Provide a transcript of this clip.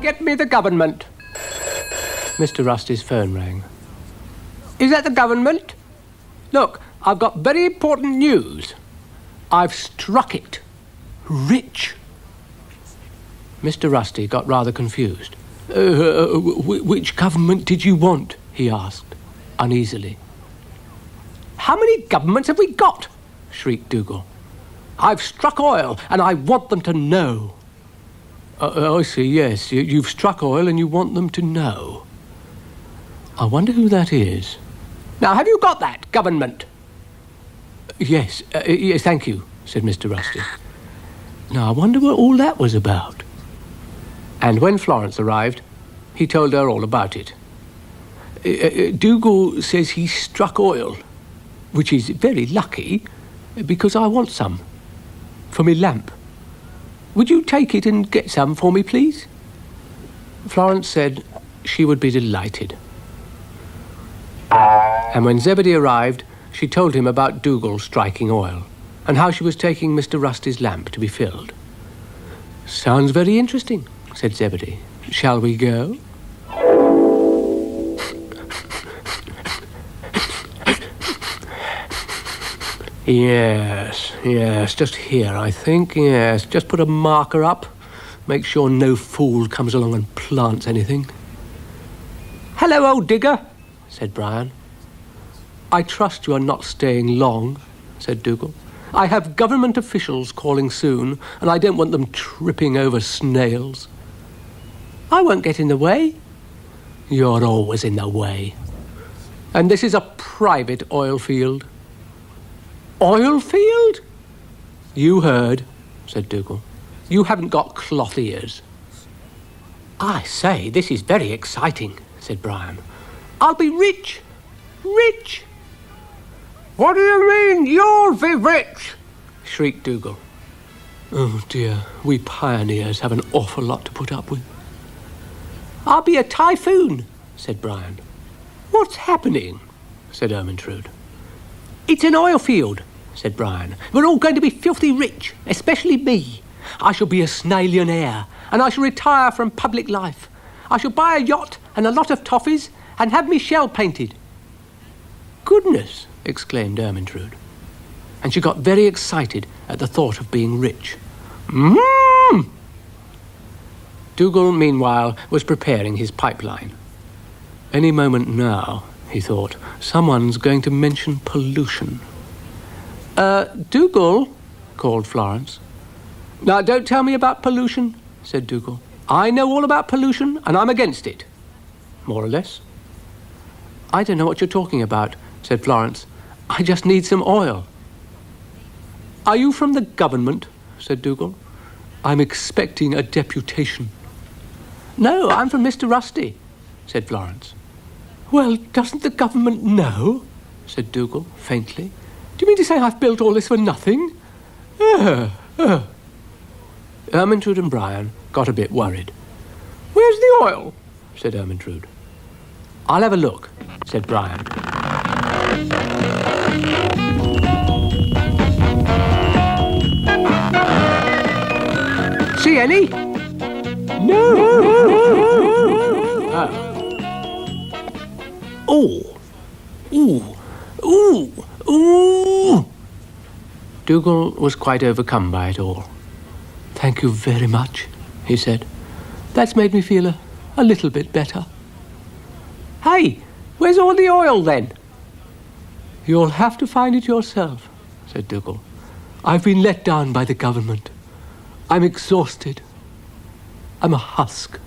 Get me the government. Mr. Rusty's phone rang. Is that the government? Look, I've got very important news. I've struck it. Rich. Mr. Rusty got rather confused. Which government did you want? He asked, uneasily. How many governments have we got? Shrieked Dougal. I've struck oil, and I want them to know. I see, yes. You've struck oil, and you want them to know. I wonder who that is. Now, have you got that, government? Yes, yes, thank you, said Mr. Rusty. Now, I wonder what all that was about. And when Florence arrived, he told her all about it. Dougal says he struck oil, which is very lucky, because I want some for me lamp. Would you take it and get some for me, please? Florence said she would be delighted. And when Zebedee arrived, she told him about Dougal striking oil and how she was taking Mr. Rusty's lamp to be filled. Sounds very interesting, said Zebedee. Shall we go? Yes, just here, I think. Yes, just put a marker up. Make sure no fool comes along and plants anything. Hello, old digger, said Brian. I trust you are not staying long, said Dougal. I have government officials calling soon, and I don't want them tripping over snails. I won't get in the way. You're always in the way. And this is a private oil field. Oil field? You heard, said Dougal. You haven't got cloth ears. I say, this is very exciting, said Brian. I'll be rich. Rich. What do you mean, you'll be rich? Shrieked Dougal. Oh, dear, we pioneers have an awful lot to put up with. I'll be a typhoon, said Brian. What's happening? Said Ermintrude. It's an oil field, said Brian. We're all going to be filthy rich, especially me. I shall be a snailionaire, and I shall retire from public life. I shall buy a yacht and a lot of toffees and have me shell painted. Goodness, exclaimed Ermintrude. And she got very excited at the thought of being rich. Dougal, meanwhile, was preparing his pipeline. Any moment now, he thought, someone's going to mention pollution. Dougal, called Florence. Now, don't tell me about pollution, said Dougal. I know all about pollution, and I'm against it. More or less. I don't know what you're talking about, said Florence. I just need some oil. Are you from the government? Said Dougal. I'm expecting a deputation. No, I'm from Mr. Rusty, said Florence. Well, doesn't the government know? Said Dougal, faintly. Do you mean to say I've built all this for nothing? Ermintrude and Brian got a bit worried. Where's the oil? Said Ermintrude. I'll have a look, said Brian. See any? No. Oh. Ooh. Dougal was quite overcome by it all. Thank you very much, he said. That's made me feel a little bit better. Hey, where's all the oil then? You'll have to find it yourself, said Dougal. I've been let down by the government. I'm exhausted. I'm a husk.